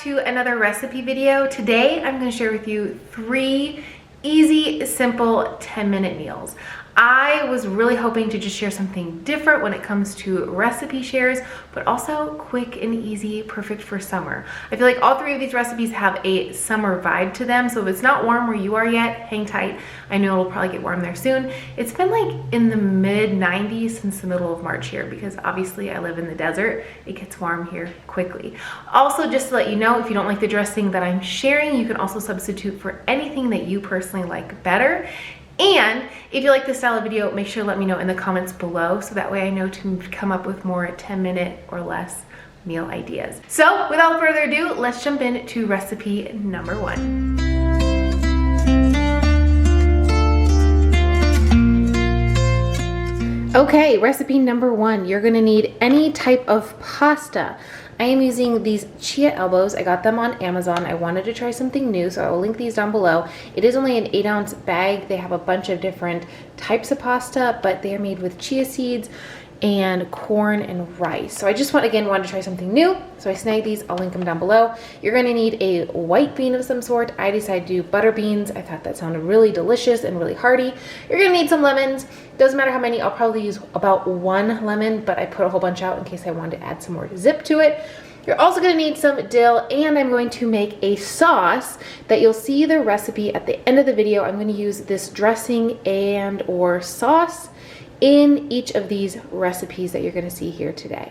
to another recipe video. Today I'm going to share with you 3 easy, simple 10-minute meals. I was really hoping to just share something different when it comes to recipe shares, but also quick and easy, perfect for summer. I feel like all 3 of these recipes have a summer vibe to them, so if it's not warm where you are yet, hang tight. I know it'll probably get warm there soon. It's been like in the mid 90s since the middle of March here, because obviously I live in the desert. It gets warm here quickly. Also, just to let you know, if you don't like the dressing that I'm sharing, you can also substitute for anything that you personally like better. And if you like this style of video, make sure to let me know in the comments below, so that way I know to come up with more 10-minute or less meal ideas. So without further ado, let's jump into recipe number 1. Okay, recipe number 1. You're gonna need any type of pasta. I am using these chia elbows. I got them on Amazon. I wanted to try something new, so I will link these down below. It is only an 8-ounce bag. They have a bunch of different types of pasta, but they are made with chia seeds and corn and rice. So I just wanted to try something new. So I snagged these. I'll link them down below. You're gonna need a white bean of some sort. I decided to do butter beans. I thought that sounded really delicious and really hearty. You're gonna need some lemons. Doesn't matter how many. I'll probably use about 1 lemon, but I put a whole bunch out in case I wanted to add some more zip to it. You're also gonna need some dill, and I'm going to make a sauce that you'll see the recipe at the end of the video. I'm gonna use this dressing and or sauce in each of these recipes that you're gonna see here today.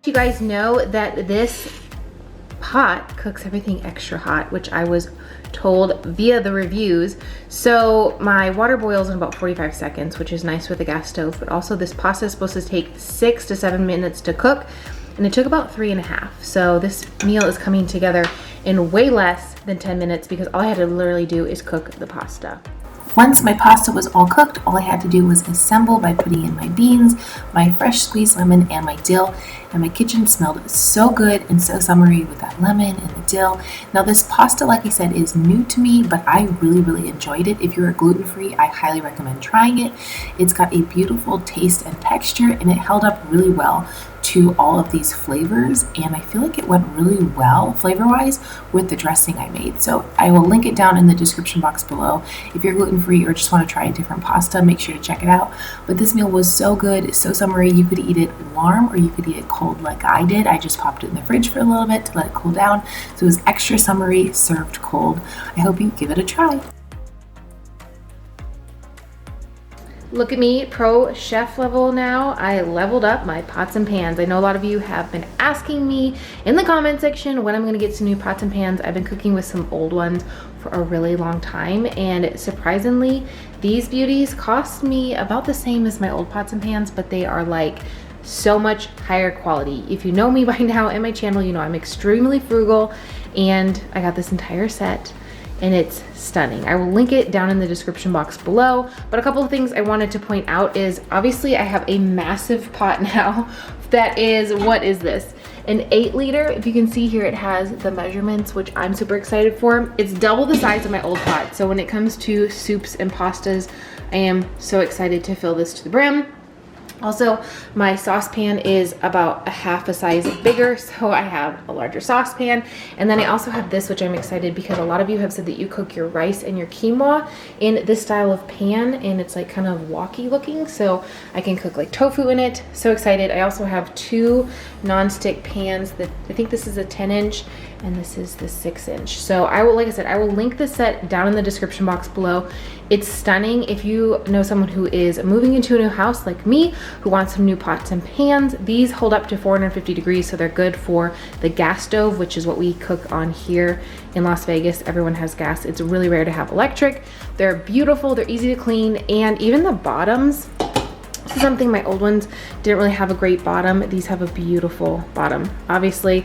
You guys know that this pot cooks everything extra hot, which I was told via the reviews. So my water boils in about 45 seconds, which is nice with the gas stove, but also this pasta is supposed to take 6 to 7 minutes to cook, and it took about 3.5. So this meal is coming together in way less than 10 minutes because all I had to literally do is cook the pasta. Once my pasta was all cooked, all I had to do was assemble by putting in my beans, my fresh squeezed lemon, and my dill. And my kitchen smelled so good and so summery with that lemon and the dill. Now this pasta, like I said, is new to me, but I really enjoyed it. If you're gluten-free, I highly recommend trying it. It's got a beautiful taste and texture, and it held up really well to all of these flavors, and I feel like it went really well flavor-wise with the dressing I made. So I will link it down in the description box below. If you're gluten-free or just want to try a different pasta, make sure to check it out. But this meal was so good, so summery. You could eat it warm or you could eat it cold like I did. I just popped it in the fridge for a little bit to let it cool down. So it was extra summery, served cold. I hope you give it a try. Look at me, pro chef level now. I leveled up my pots and pans. I know a lot of you have been asking me in the comment section when I'm gonna get some new pots and pans. I've been cooking with some old ones for a really long time, and surprisingly, these beauties cost me about the same as my old pots and pans, but they are like so much higher quality. If you know me by now and my channel, you know I'm extremely frugal, and I got this entire set and it's stunning. I will link it down in the description box below. But a couple of things I wanted to point out is, obviously I have a massive pot now that is, what is this? An 8-liter. If you can see here, it has the measurements, which I'm super excited for. It's double the size of my old pot. So when it comes to soups and pastas, I am so excited to fill this to the brim. Also, my saucepan is about a half a size bigger, so I have a larger saucepan. And then I also have this, which I'm excited because a lot of you have said that you cook your rice and your quinoa in this style of pan, and it's like kind of wonky looking, so I can cook like tofu in it. So excited. I also have 2 non-stick pans that I think this is a 10-inch and this is the 6-inch. So I will, like I said, I will link the set down in the description box below. It's stunning. If you know someone who is moving into a new house like me, who wants some new pots and pans, these hold up to 450 degrees, so they're good for the gas stove, which is what we cook on here in Las Vegas. Everyone has gas. It's really rare to have electric. They're beautiful, they're easy to clean, and even the bottoms, this is something my old ones didn't really have a great bottom. These have a beautiful bottom. Obviously,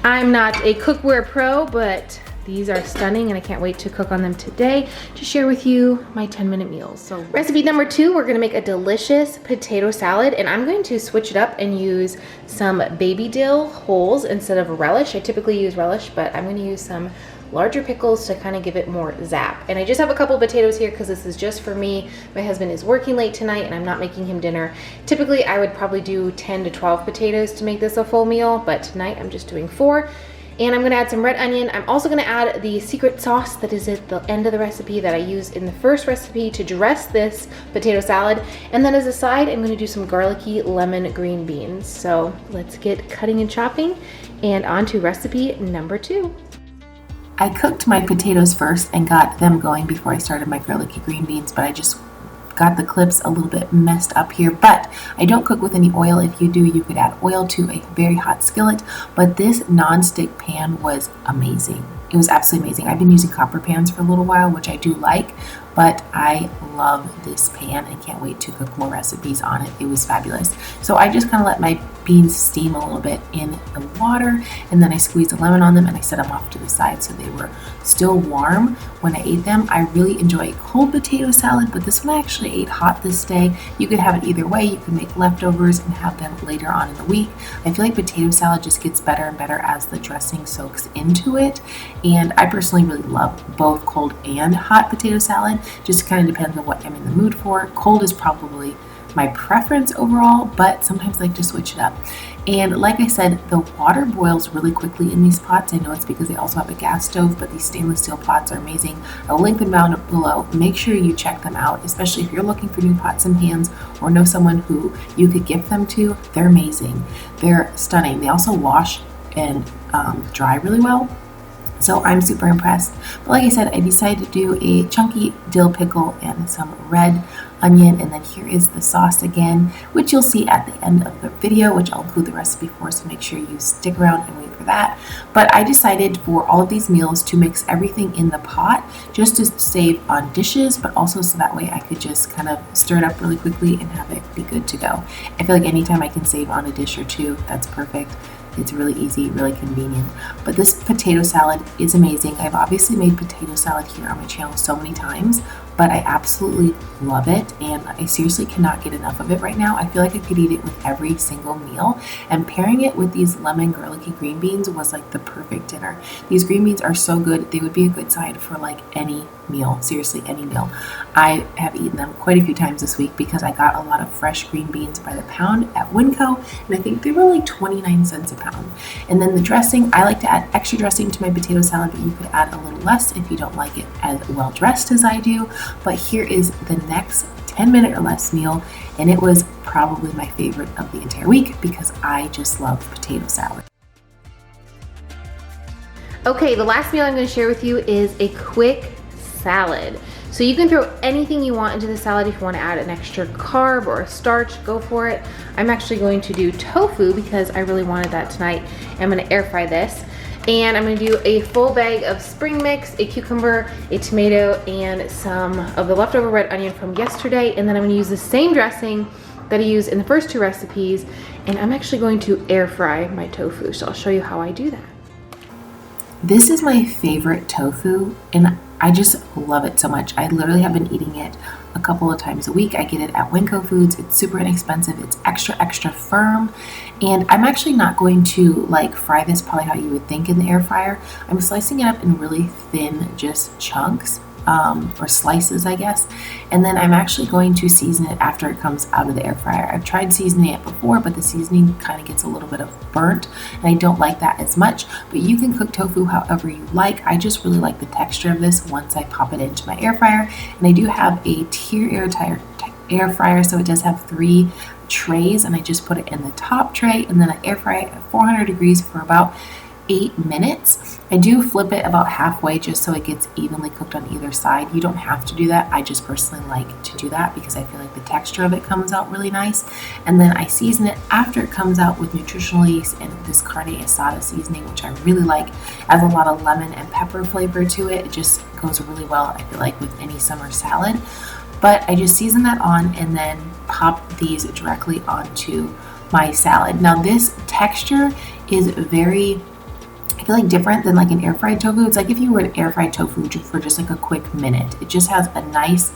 I'm not a cookware pro, but these are stunning and I can't wait to cook on them today to share with you my 10-minute meals. So recipe number 2, we're gonna make a delicious potato salad, and I'm going to switch it up and use some baby dill wholes instead of relish. I typically use relish, but I'm gonna use some larger pickles to kind of give it more zap. And I just have a couple potatoes here because this is just for me. My husband is working late tonight and I'm not making him dinner. Typically I would probably do 10 to 12 potatoes to make this a full meal, but tonight I'm just doing 4. And I'm gonna add some red onion. I'm also gonna add the secret sauce that is at the end of the recipe that I used in the first recipe to dress this potato salad. And then as a side, I'm gonna do some garlicky lemon green beans. So let's get cutting and chopping and on to recipe number 2. I cooked my potatoes first and got them going before I started my garlicky green beans, but I just got the clips a little bit messed up here. But I don't cook with any oil. If you do, you could add oil to a very hot skillet, but this non-stick pan was amazing. It was absolutely amazing. I've been using copper pans for a little while, which I do like, but I love this pan and can't wait to cook more recipes on it. It was fabulous. So I just kind of let my beans steam a little bit in the water, and then I squeezed a lemon on them and I set them off to the side so they were still warm when I ate them. I really enjoy a cold potato salad, but this one I actually ate hot this day. You could have it either way. You can make leftovers and have them later on in the week. I feel like potato salad just gets better and better as the dressing soaks into it, and I personally really love both cold and hot potato salad. Just kind of depends on what I'm in the mood for. Cold is probably my preference overall, but sometimes I like to switch it up. And like I said, the water boils really quickly in these pots. I know it's because they also have a gas stove, but these stainless steel pots are amazing. I'll link them down below. Make sure you check them out, especially if you're looking for new pots and pans or know someone who you could gift them to. They're amazing. They're stunning. They also wash and dry really well. So I'm super impressed. But like I said, I decided to do a chunky dill pickle and some red onion, and then here is the sauce again, which you'll see at the end of the video, which I'll include the recipe for, so make sure you stick around and wait for that. But I decided for all of these meals to mix everything in the pot just to save on dishes, but also so that way I could just kind of stir it up really quickly and have it be good to go. I feel like anytime I can save on a dish or two, that's perfect. It's really easy, really convenient. But this potato salad is amazing. I've obviously made potato salad here on my channel so many times, but I absolutely love it, and I seriously cannot get enough of it right now. I feel like I could eat it with every single meal, and pairing it with these lemon garlicky green beans was like the perfect dinner. These green beans are so good. They would be a good side for like any meal, seriously any meal. I have eaten them quite a few times this week because I got a lot of fresh green beans by the pound at Winco, and I think they were like 29 cents a pound. And then the dressing, I like to add extra dressing to my potato salad, but you could add a little less if you don't like it as well dressed as I do. But here is the next 10-minute or less meal, and it was probably my favorite of the entire week because I just love potato salad. Okay, the last meal I'm going to share with you is a quick salad. So you can throw anything you want into the salad. If you want to add an extra carb or a starch, go for it. I'm actually going to do tofu because I really wanted that tonight. I'm going to air fry this. And I'm gonna do a full bag of spring mix, a cucumber, a tomato, and some of the leftover red onion from yesterday. And then I'm gonna use the same dressing that I used in the first 2 recipes. And I'm actually going to air fry my tofu. So I'll show you how I do that. This is my favorite tofu, and I just love it so much. I literally have been eating it a couple of times a week. I get it at Winco Foods. It's super inexpensive. It's extra firm. And I'm actually not going to like fry this probably how you would think in the air fryer. I'm slicing it up in really thin just chunks. Or slices, I guess. And then I'm actually going to season it after it comes out of the air fryer. I've tried seasoning it before, but the seasoning kind of gets a little bit of burnt, and I don't like that as much. But you can cook tofu however you like. I just really like the texture of this once I pop it into my air fryer. And I do have a tier air fryer, so it does have 3 trays, and I just put it in the top tray, and then I air fry it at 400 degrees for about 8 minutes. I do flip it about halfway just so it gets evenly cooked on either side. You don't have to do that. I just personally like to do that because I feel like the texture of it comes out really nice. And then I season it after it comes out with nutritional yeast and this carne asada seasoning, which I really like. Adds a lot of lemon and pepper flavor to it. It just goes really well, I feel like, with any summer salad. But I just season that on and then pop these directly onto my salad. Now this texture is very, I feel like, different than like an air fried tofu. It's like if you were to air fry tofu for just like a quick minute. It just has a nice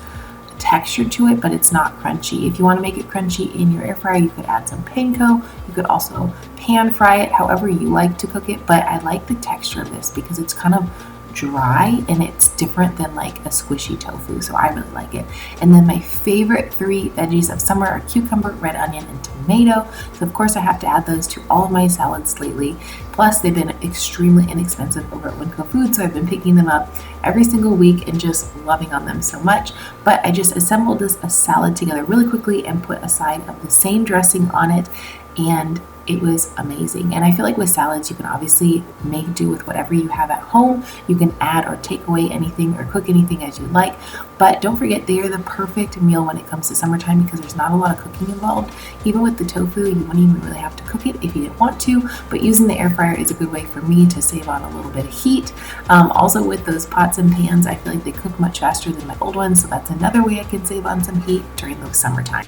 texture to it, but it's not crunchy. If you want to make it crunchy in your air fryer, you could add some panko. You could also pan fry it, however you like to cook it. But I like the texture of this because it's kind of dry and it's different than like a squishy tofu, so I really like it. And then my favorite 3 veggies of summer are cucumber, red onion, and tomato. So of course I have to add those to all of my salads lately. Plus they've been extremely inexpensive over at Winco Food, so I've been picking them up every single week and just loving on them so much. But I just assembled this salad together really quickly and put a side of the same dressing on it, and it was amazing. And I feel like with salads, you can obviously make do with whatever you have at home. You can add or take away anything or cook anything as you like. But don't forget, they are the perfect meal when it comes to summertime because there's not a lot of cooking involved. Even with the tofu, you wouldn't even really have to cook it if you didn't want to. But using the air fryer is a good way for me to save on a little bit of heat. Also with those pots and pans, I feel like they cook much faster than my old ones. So that's another way I can save on some heat during the summertime.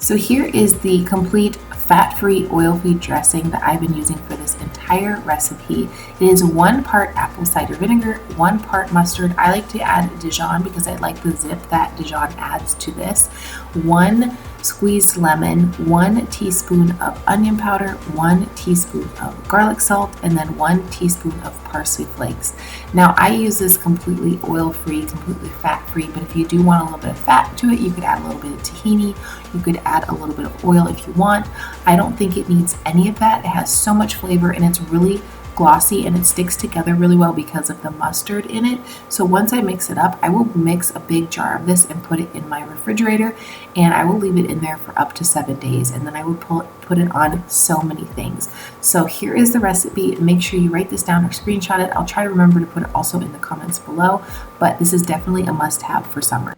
So here is the complete fat-free, oil-free dressing that I've been using for this entire recipe. It is 1 part apple cider vinegar, 1 part mustard. I like to add Dijon because I like the zip that Dijon adds to this. 1 squeezed lemon, 1 teaspoon of onion powder, 1 teaspoon of garlic salt, and then 1 teaspoon of parsley flakes. Now I use this completely oil-free, completely fat-free, but if you do want a little bit of fat to it, you could add a little bit of tahini. You could add a little bit of oil if you want. I don't think it needs any of that. It has so much flavor and it's really glossy and it sticks together really well because of the mustard in it. So once I mix it up, I will mix a big jar of this and put it in my refrigerator, and I will leave it in there for up to 7 days, and then I would put it on so many things. So here is the recipe. Make sure you write this down or screenshot it. I'll try to remember to put it also in the comments below, but this is definitely a must-have for summer.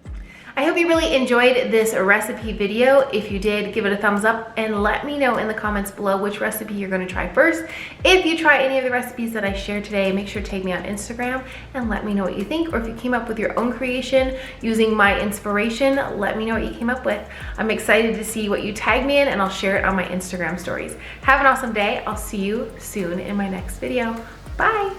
I hope you really enjoyed this recipe video. If you did, give it a thumbs up and let me know in the comments below which recipe you're going to try first. If you try any of the recipes that I shared today, make sure to tag me on Instagram and let me know what you think. Or if you came up with your own creation using my inspiration, let me know what you came up with. I'm excited to see what you tag me in, and I'll share it on my Instagram stories. Have an awesome day. I'll see you soon in my next video. Bye.